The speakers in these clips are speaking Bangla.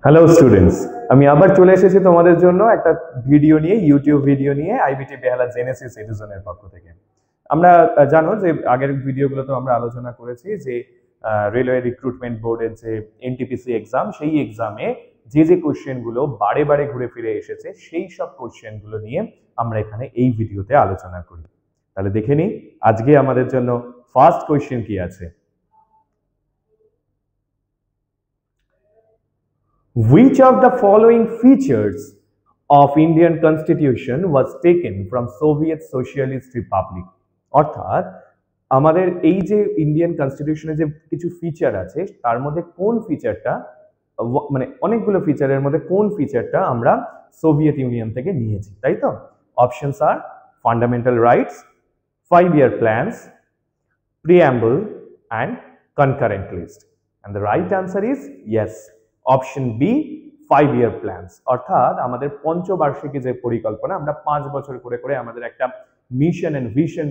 হ্যালো স্টুডেন্টস, আমি আবার চলে এসেছি তোমাদের জন্য একটা ভিডিও নিয়ে, ইউটিউব ভিডিও নিয়ে, আইবিটি বেহালা জেনেসিস এডুজনের পক্ষ থেকে। আমরা জানো যে আগের ভিডিওগুলোতে আমরা আলোচনা করেছি যে রেলওয়ে রিক্রুটমেন্ট বোর্ডের যে এনটিপিসি এক্সাম, সেই এক্সামে যে কোশ্চেনগুলো বারে বারে ঘুরে ফিরে এসেছে সেই সব কোশ্চেনগুলো নিয়ে আমরা এখানে এই ভিডিওতে আলোচনা করি। তাহলে দেখে নিই আজকে আমাদের জন্য ফার্স্ট কোশ্চেন কি আছে। Which of the following features of Indian Constitution was taken from Soviet Socialist Republic? অর্থাৎ আমাদের এই যে ইন্ডিয়ান কনস্টিটিউশনে যে কিছু ফিচার আছে তার মধ্যে কোন ফিচারটা, মানে অনেকগুলো ফিচারের মধ্যে কোন ফিচারটা আমরা সোভিয়েত ইউনিয়ন থেকে নিয়েছি, তাই তো? অপশনস আর fundamental rights, 5-year plans, preamble and concurrent list. And the right answer is yes. Option B, 5-year plans। অর্থাৎ আমাদের পঞ্চবার্ষিকী যে পরিকল্পনা, আমরা 5 বছর করে করে আমাদের একটা মিশন এন্ড ভিশন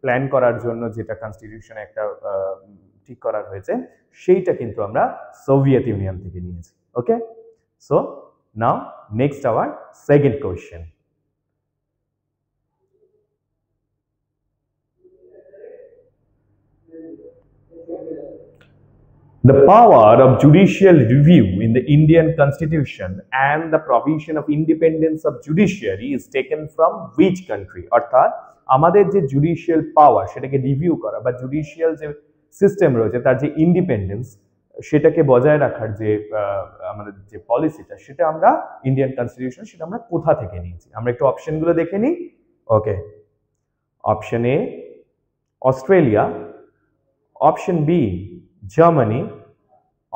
প্ল্যান করার জন্য যেটা কনস্টিটিউশনে একটা ঠিক করা হয়েছে, সেইটা কিন্তু আমরা সোভিয়েত ইউনিয়ন থেকে নিয়েছি। Okay, so now next our second question. The power of judicial review in the Indian Constitution and the provision of independence of judiciary is taken from which country? অর্থাৎ আমাদের যে জুডিশিয়াল পাওয়ার সেটাকে রিভিউ করা বা জুডিশিয়াল যে সিস্টেম রয়েছে তার যে ইন্ডিপেন্ডেন্স সেটাকে বজায় রাখার যে আমাদের যে পলিসিটা, সেটা আমরা ইন্ডিয়ান কনস্টিটিউশন সেটা আমরা কোথা থেকে নিয়েছি? আমরা একটু অপশনগুলো দেখে নিই। Okay, option A Australia, option B Germany,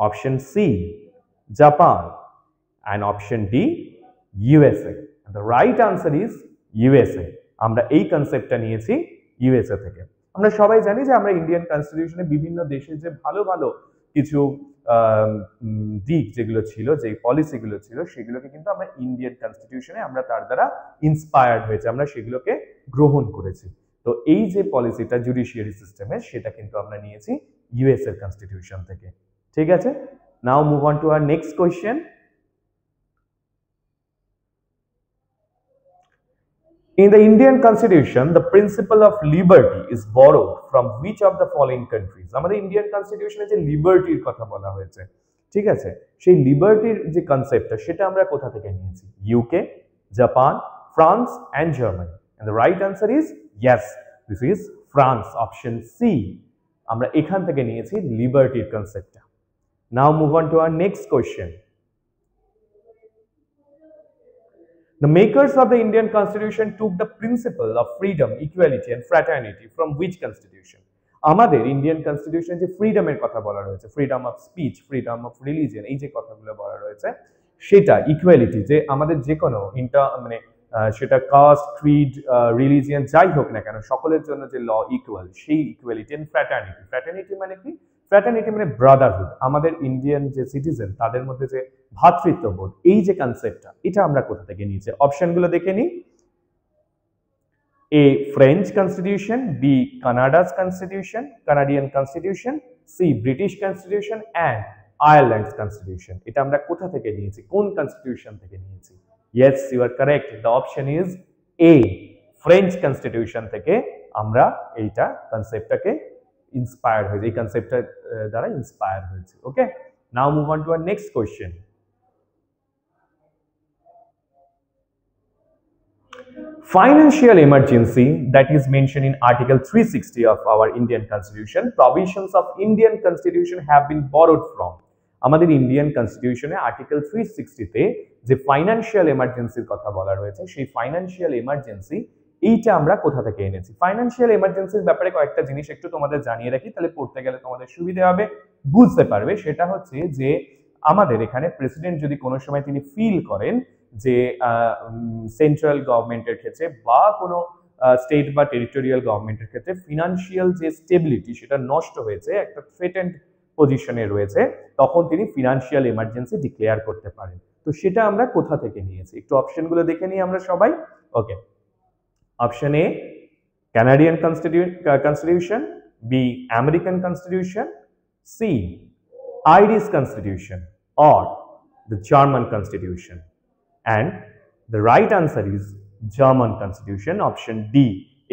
option C, Japan, and option D, USA. And the right answer is USA. আমরা এই কনসেপ্টটা নিয়েছি ইউএসএ থেকে। আমরা সবাই জানি যে আমরা ইন্ডিয়ান কনস্টিটিউশনে বিভিন্ন দেশের যে ভালো ভালো কিছু দিক যেগুলো ছিল, যে পলিসিগুলো ছিল, সেগুলোকে কিন্তু আমরা ইন্ডিয়ান কনস্টিটিউশনে আমরা তার দ্বারা ইন্সপায়ার্ড হয়েছে, আমরা সেগুলোকে গ্রহণ করেছি। তো এই যে পলিসিটা জুডিশিয়ারি সিস্টেমের, সেটা কিন্তু আমরা নিয়েছি ইউএস এর কনস্টিটিউশন থেকে। ঠিক আছে, now move on to our next question. In the Indian Constitution, the principle of liberty is borrowed from which of the following countries? আমাদের ইন্ডিয়ান কনস্টিটিউশনে যে লিবার্টির কথা বলা হয়েছে, ঠিক আছে, সেই লিবার্টির যে কনসেপ্টটা সেটা আমরা কোথা থেকে নিয়েছি? UK, Japan, France and Germany. And the right answer is yes, this is France, option C. আমরা এখান থেকে নিয়েছি লিবার্টির কনসেপ্টটা। Now move on to our next question. The makers of the Indian Constitution took the principle of freedom, equality and fraternity from which constitution? আমাদের ইন্ডিয়ান কনস্টিটিউশন যে ফ্রিডমের কথা বলা রয়েছে, freedom of speech, freedom of religion, এই যে কথাগুলো বলা রয়েছে, সেটা ইকুয়ালিটি, যে আমাদের যে কোনো মানে সেটা কাস্ট, ক্রিড, রিলিজিয়ন যাই হোক না কেন, সকলের জন্য যে ল ইকুয়াল, সেই ইকুয়ালিটি এন্ড ফ্র্যাটার্নিটি। ফ্র্যাটার্নিটি মানে কি? ফ্র্যাটার্নিটি মানে ব্রাদারহুড, আমাদের ইন্ডিয়ান যে সিটিজেন তাদের মধ্যে যে ভ্রাতৃত্ববোধ, এই যে কনসেপ্টটা, এটা আমরা কোথা থেকে নিয়েছি? অপশনগুলো দেখে নিই। A French constitution, B Canada's constitution, Canadian constitution, C British constitution and Ireland's constitution. এটা আমরা কোথা থেকে নিয়েছি, কোন কনস্টিটিউশন থেকে নিয়েছি? Yes, you are correct. The option is A, French constitution থেকে আমরা এইটা কনসেপ্টটাকে ইন্সপায়ার হয়েছে, এই কনসেপ্টটা দ্বারা ইন্সপায়ার হয়েছে। Okay, now move on to our next question. Financial emergency that is mentioned in Article 360 of our Indian Constitution, provisions of Indian Constitution have been borrowed from. আমাদের ইন্ডিয়ান কনস্টিটিউশনে আর্টিকেল 360 তে যে ফাইন্যান্সিয়াল এমার্জেন্সির কথা বলা রয়েছে, সেই ফাইন্যান্সিয়াল এমার্জেন্সি এইটা আমরা কোথা থেকে এনেছি? ফাইন্যান্সিয়াল এমার্জেন্সির ব্যাপারে কয়েকটা জিনিস একটু তোমাদের জানিয়ে রাখি, তাহলে পড়তে গেলে তোমাদের সুবিধা হবে, বুঝতে পারবে। সেটা হচ্ছে যে আমাদের এখানে প্রেসিডেন্ট যদি কোনো সময় তিনি ফিল করেন যে সেন্ট্রাল গভর্নমেন্টের ক্ষেত্রে বা কোনো স্টেট বা টেরিটোরিয়াল গভর্নমেন্টের ক্ষেত্রে ফিনান্সিয়াল যে স্টেবিলিটি সেটা নষ্ট হয়েছে, একটা থ্রেটেন্ড পজিশনে রয়েছে, তখন তিনি ফিনান্সিয়াল এমার্জেন্সি ডিক্লেয়ার করতে পারেন। তো সেটা আমরা কোথা থেকে নিয়েছি? একটু অপশনগুলো দেখে নিই আমরা সবাই। Okay, option A Canadian constitution, B American constitution, C Irish constitution, or the German constitution? And the right answer is German constitution, option D.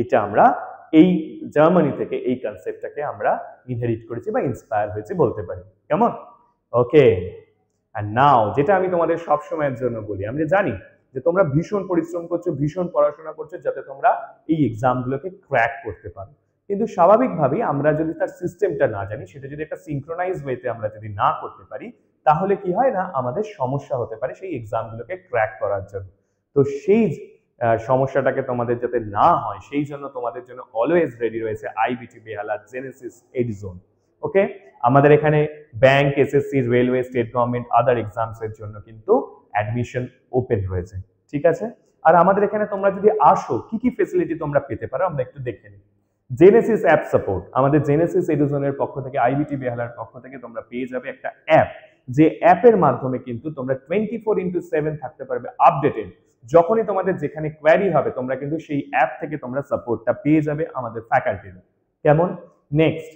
এটা আমরা এই জার্মানি থেকে এই কনসেপ্টটাকে আমরা ইনহেরিট করেছি বা ইন্সপায়ার হয়েছে বলতে পারি। কেমন? ওকে। এন্ড নাও যেটা আমি তোমাদের সব সময়ের জন্য বলি, আমি জানি যে তোমরা ভীষণ পরিশ্রম করছো, ভীষণ পড়াশোনা করছো যাতে তোমরা এই এক্সামগুলোকে ক্র্যাক করতে পারো, কিন্তু স্বাভাবিকভাবেই আমরা যদি তার সিস্টেমটা না জানি, সেটা যদি একটা সিনক্রোনাইজ ওয়েতে আমরা যদি না করতে পারি, তাহলে কি হয় না, আমাদের সমস্যা হতে পারে সেই এক্সামগুলোকে ক্র্যাক করার জন্য। তো সেই সমস্যাটাকে তোমাদের যাতে না হয়, সেই জন্য তোমাদের জন্য অলওয়েজ রেডি রয়েছে IBT Behala, Genesis, Edison. Okay, আমাদের এখানে bank, SSC, railway, state government, other exams এর জন্য কিন্তু অ্যাডমিশন ওপেন রয়েছে। ঠিক আছে, আর আমাদের এখানে তোমরা যদি আসো কি কি ফেসিলিটি তোমরা পেতে পারো আমরা একটু দেখে নিই। জেনেসিস অ্যাপ সাপোর্ট, আমাদের জেনেসিস এডুজনের পক্ষ থেকে, আইবিটি বেহালার পক্ষ থেকে তোমরা পেয়ে যাবে একটা অ্যাপ, যে অ্যাপের মাধ্যমে কিন্তু তোমরা 24/7 থাকতে পারবে আপডেটেড। যখনই তোমাদের যেখানে কোয়ারি হবে তোমরা কিন্তু সেই অ্যাপ থেকে তোমরা সাপোর্টটা পেয়ে যাবে আমাদের ফ্যাকাল্টির। কেমন? Next,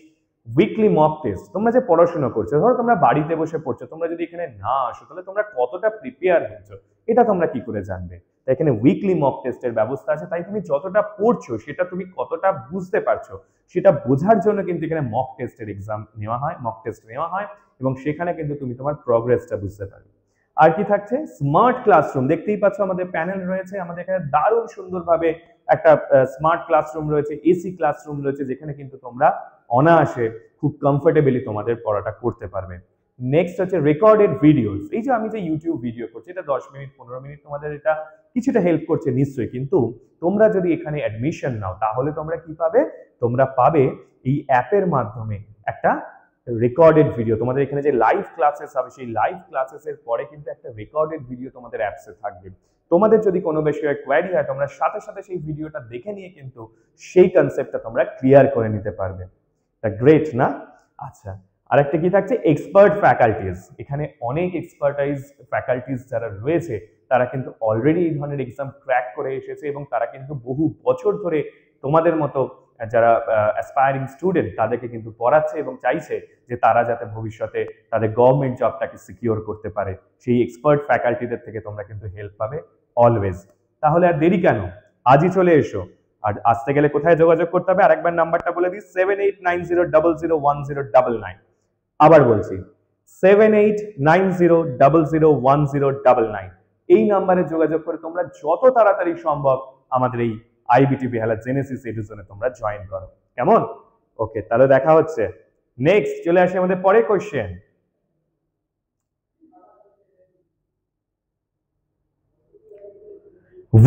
weekly mock test. তোমরা যে পড়াশোনা করছো, ধরো তোমরা বাড়িতে বসে পড়ছো, তোমরা যদি এখানে না আসো তাহলে তোমরা কতটা প্রিপেয়ার হয়েছো এটা তোমরা কি করে জানবে? তাই এখানে উইকলি মক টেস্টের ব্যবস্থা আছে, তাই তুমি যতটা পড়ছো সেটা তুমি কতটা বুঝতে পারছো সেটা বোঝার জন্য কিন্তু এখানে মক টেস্টের এক্সাম নেওয়া হয়, মক টেস্ট নেওয়া হয়, এবং সেখানে কিন্তু তুমি তোমার প্রগ্রেসটা বুঝতে পারবে। আর কি থাকছে? Smart classroom. দেখতেই পাচ্ছ আমাদের প্যানেল রয়েছে, আমাদের এখানে দারুণ সুন্দরভাবে একটা স্মার্ট ক্লাসরুম রয়েছে, এসি ক্লাসরুম রয়েছে, যেখানে কিন্তু তোমরা অনায়াসে খুব কমফোর্টেবলি তোমাদের পড়াটা করতে পারবে। নেক্সট হচ্ছে রেকর্ডেড ভিডিওস। এই যে আমি যে ইউটিউব ভিডিও করছি, এটা 10 মিনিট 15 মিনিট তোমাদের এটা কিছুটা হেল্প করছে নিশ্চয়ই, কিন্তু তোমরা যদি এখানে অ্যাডমিশন নাও তাহলে তোমরা কি পাবে? তোমরা পাবে এই অ্যাপের মাধ্যমে একটা রেকর্ডেড ভিডিও। তোমাদের এখানে যে লাইভ ক্লাসেস হবে, সেই লাইভ ক্লাসেস এর পরে কিন্তু একটা রেকর্ডেড ভিডিও তোমাদের অ্যাপসে থাকবে। তোমাদের যদি কোনো বিষয়ে কোয়ারি হয়, তোমরা সাথে সাথে সেই ভিডিওটা দেখে নিয়ে কিন্তু সেই কনসেপ্টটা তোমরা ক্লিয়ার করে নিতে পারবে। গ্রেট না? আচ্ছা, আরেকটা কি থাকছে? Expert faculties. এখানে অনেক এক্সপার্টাইজ ফ্যাকাল্টিজ যারা রয়েছে তারা কিন্তু অলরেডি এই ধরনের এক্সাম ক্র্যাক করে এসেছে, এবং তারা কিন্তু বহু বছর ধরে তোমাদের মতো যারা অ্যাসপায়ারিং স্টুডেন্ট তাদেরকে কিন্তু পড়াচ্ছে এবং চাইছে যে তারা যাতে ভবিষ্যতে তাদের গভর্নমেন্ট জবটাকে সিকিউর করতে পারে। সেই এক্সপার্ট ফ্যাকাল্টিদের থেকে তোমরা কিন্তু হেল্প পাবে অলওয়েজ। তাহলে আর দেরি কেন? আজই চলে এসো। আর আসতে গেলে কোথায় যোগাযোগ করতে হবে? আরেকবার নাম্বারটা বলে দিই, 7890001099। আবার বলছি, 7890001099। এই নাম্বারে যোগাযোগ করে তোমরা যত তাড়াতাড়ি সম্ভব আমাদের এই আইবিটি বেহালা জেনেসিস এডুজনে তোমরা জয়েন করো। কেমন? ওকে, তাহলে দেখা হচ্ছে। নেক্সট চলে আসি আমাদের পরের question.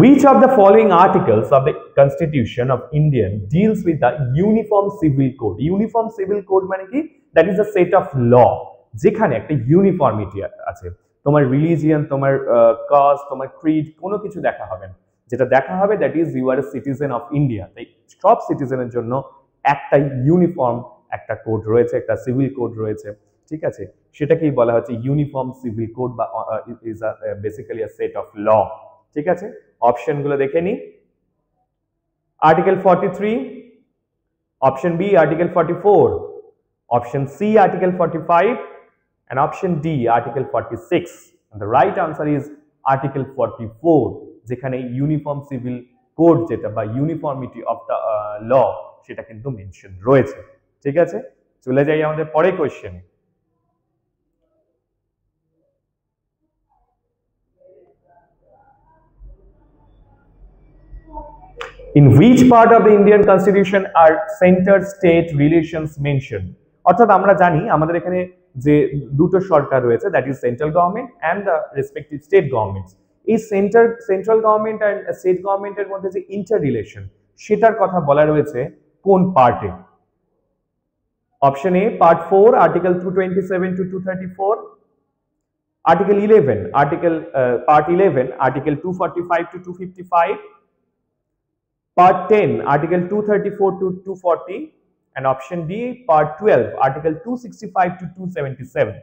Which of the following articles of the Constitution of India deals with the Uniform Civil Code? Uniform Civil Code মানে কি? That is a set of law যেখানে একটা ইউনিফর্মিটি আছে। তোমার রিলিজিয়ন, তোমার কাস্ট, তোমার ক্রিড কোনো কিছু দেখা হবে না। যেটা দেখা হবে that is you are a citizen of India. তাই সব সিটিজেনের জন্য একটা ইউনিফর্ম একটা কোড রয়েছে, একটা সিভিল কোড রয়েছে। ঠিক আছে, সেটাকেই বলা হচ্ছে ইউনিফর্ম সিভিল কোড, বা is basically a set of law. ঠিক আছে, অপশনগুলো দেখে নি। Article 43, option B article 44, option C article 45, and option D article 46, and the right answer is article 44, যেখানে ইউনিফর্ম সিভিল কোড যেটা বা ইউনিফর্মিটি অফ দ্য ল সেটা কিন্তু মেনশন রয়েছে। ঠিক আছে, চলে যাই আমাদের পরের question. In which part of the Indian Constitution are center-state relations mentioned? অর্থাৎ আমরা জানি আমাদের এখানে যে দুটো সরকার রয়েছে, that is central government and the respective state governments. এই সেন্ট্রাল গভর্নমেন্ট অ্যান্ড স্টেট গভর্নমেন্টের মধ্যে যে ইন্টার রিলেশন সেটার কথা বলা রয়েছে কোন পার্টে? Option A part 4 article 227 to 234, article 11 part 11 article 245 to 255, Part 10, Article 234 to 240, and option D, Part 12, Article 265 to 277.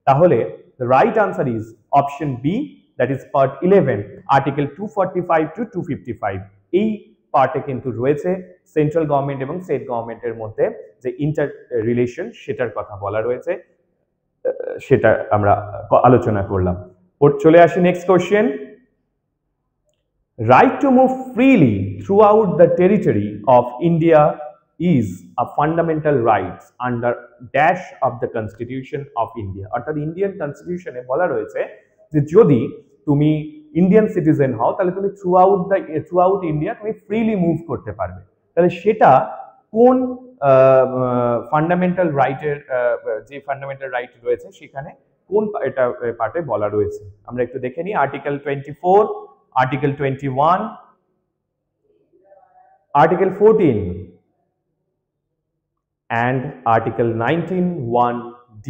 তাহলে the right answer is option B, that is Part 11, Article 245 to 255. এই পার্টে কিন্তু রয়েছে সেন্ট্রাল গভর্নমেন্ট এবং স্টেট গভর্নমেন্টের মধ্যে যে ইন্টার রিলেশন সেটার কথা বলা রয়েছে। সেটা আমরা আলোচনা করলাম। চলে আসি next question. Right to move freely throughout the territory of India is a fundamental right under dash of the Constitution of India. অর্থাৎ ইন্ডিয়ান কনস্টিটিউশনে বলা রয়েছে যে যদি তুমি ইন্ডিয়ান সিটিজেন হও তাহলে তুমি থ্রুআউট ইন্ডিয়া তুমি ফ্রিলি মুভ করতে পারবে। তাহলে সেটা কোন ফান্ডামেন্টাল রাইটের যে ফান্ডামেন্টাল রাইট রয়েছে সেখানে কোন এটা পার্টে বলা রয়েছে আমরা একটু দেখে নিই। Article 24, Article 21, Article 14 and Article 19(1)(d),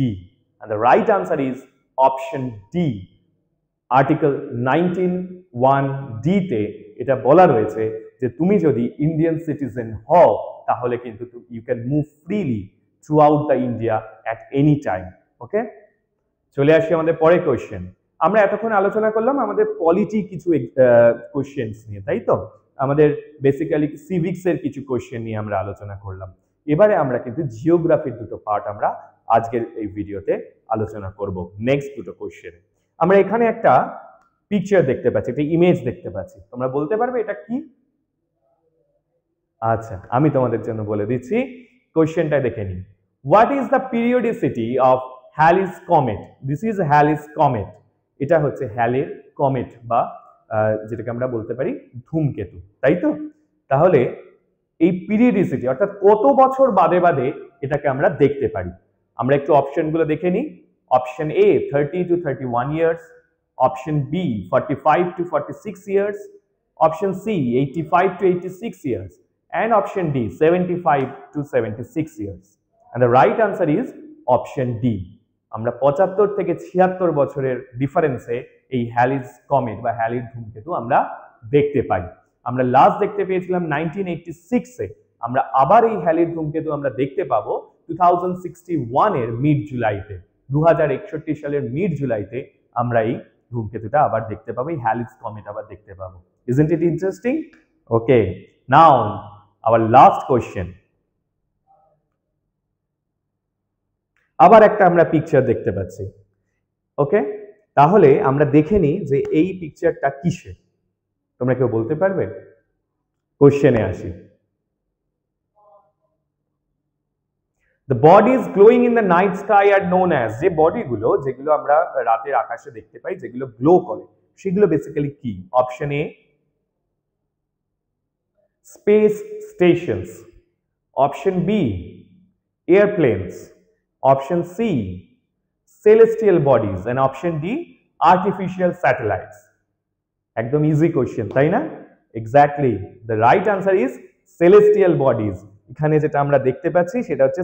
and the right answer is option D. Article 19(1)(d তে এটা বলা রয়েছে যে তুমি যদি ইন্ডিয়ান সিটিজেন হও তাহলে কিন্তু you can move freely throughout the India at any time. Okay, চলে আসি আমাদের পরের কোয়েশ্চেন। আমরা এতক্ষণ আলোচনা করলাম আমাদের পলিটি কিছু কোয়েশ্চেন্স নিয়ে, তাই তো? আমাদের বেসিক্যালি সিভিক্স এর কিছু কোয়েশ্চেন নিয়ে আমরা আলোচনা করলাম। এবারে আমরা কিন্তু জিওগ্রাফির দুটো পার্ট আমরা আজকের এই ভিডিওতে আলোচনা করব। নেক্সট দুটো কোয়েশ্চেন আমরা এখানে একটা পিকচার দেখতে পাচ্ছি, একটা ইমেজ দেখতে পাচ্ছি। তোমরা বলতে পারবে এটা কি? আচ্ছা, আমি তোমাদের জন্য বলে দিচ্ছি, কোয়েশ্চেনটা দেখে নিই। What is the periodicity of Halley's comet? This is Halley's comet. এটা হচ্ছে হ্যালির কমেট বা যেটাকে আমরা বলতে পারি ধূমকেতু, তাই তো? তাহলে এই পিরিয়ডিসিটি অর্থাৎ কত বছর বাদে বাদে এটাকে আমরা দেখতে পারি, আমরা একটু অপশনগুলো দেখে নিই। Option A 30 to 31 years, option B 45 to 46 years, option C 85 to 86 years, and option D 75 to 76 years, and the right answer is option D. আমরা 75 থেকে 76 বছরের ডিফারেন্সে এই হ্যালিস কমেট বা হ্যালির ধূমকেতু আমরা দেখতে পাই। আমরা লাস্ট দেখতে পেয়েছিলাম 1986 এ, আমরা আবার এই হ্যালির ধূমকেতু আমরা দেখতে পাবো 2061 এর মিড জুলাইতে, 2061 সালের মিড জুলাইতে আমরা এই ধূমকেতুটা আবার দেখতে পাবো, এই হ্যালিস কমেট আবার দেখতে পাবো। Isn't it interesting? Okay, now our last question. আবার একটা আমরা পিকচার দেখতে পাচ্ছি। ওকে, তাহলে আমরা দেখে নিই যে এই পিকচারটা কিসের, তোমরা কেউ বলতে পারবে? কোশ্চেনে আসি। The bodies glowing in the night sky are known as, যে বডিগুলো যেগুলো আমরা রাতের আকাশে দেখতে পাই যেগুলো গ্লো করে সেগুলো বেসিক্যালি কি? Option A space stations, option B airplanes, option C celestial bodies, and option D artificial satellites. একদম ইজি কোশ্চেন, তাই না? Exactly, the right answer is celestial bodies. এখানে যেটা আমরা দেখতে পাচ্ছি সেটা হচ্ছে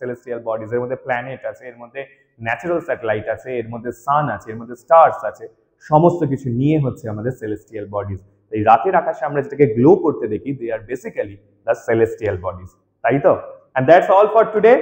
সেলেস্টিয়াল বডিজ। এর মধ্যে প্ল্যানেট আছে, এর মধ্যে ন্যাচারাল স্যাটেলাইট আছে, এর মধ্যে সান আছে, এর মধ্যে স্টার্স আছে, সমস্ত কিছু নিয়ে হচ্ছে আমাদের সেলেস্টিয়াল বডিজ। এই রাতের আকাশে আমরা যেটাকে গ্লো করতে দেখি, they are basically the celestial bodies, তাই তো? And that's all for today.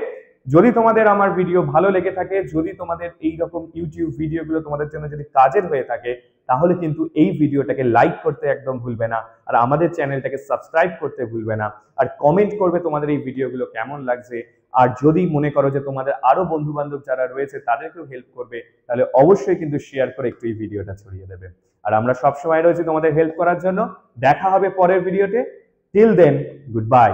যদি তোমাদের আমার ভিডিও ভালো লেগে থাকে, যদি তোমাদের এই রকম ইউটিউব ভিডিওগুলো তোমাদের জন্য যদি কাজের হয়ে থাকে, তাহলে কিন্তু এই ভিডিওটাকে লাইক করতে একদম ভুলবে না, আর আমাদের চ্যানেলটাকে সাবস্ক্রাইব করতে ভুলবে না, আর কমেন্ট করবে তোমাদের এই ভিডিওগুলো কেমন লাগছে। আর যদি মনে করো যে তোমাদের আরো বন্ধু বান্ধব যারা রয়েছে তাদেরকেও হেল্প করবে, তাহলে অবশ্যই কিন্তু শেয়ার করে একটু এই ভিডিওটা ছড়িয়ে দেবে। আর আমরা সবসময় রয়েছি তোমাদের হেল্প করার জন্য। দেখা হবে পরের ভিডিওতে। Till then, good by.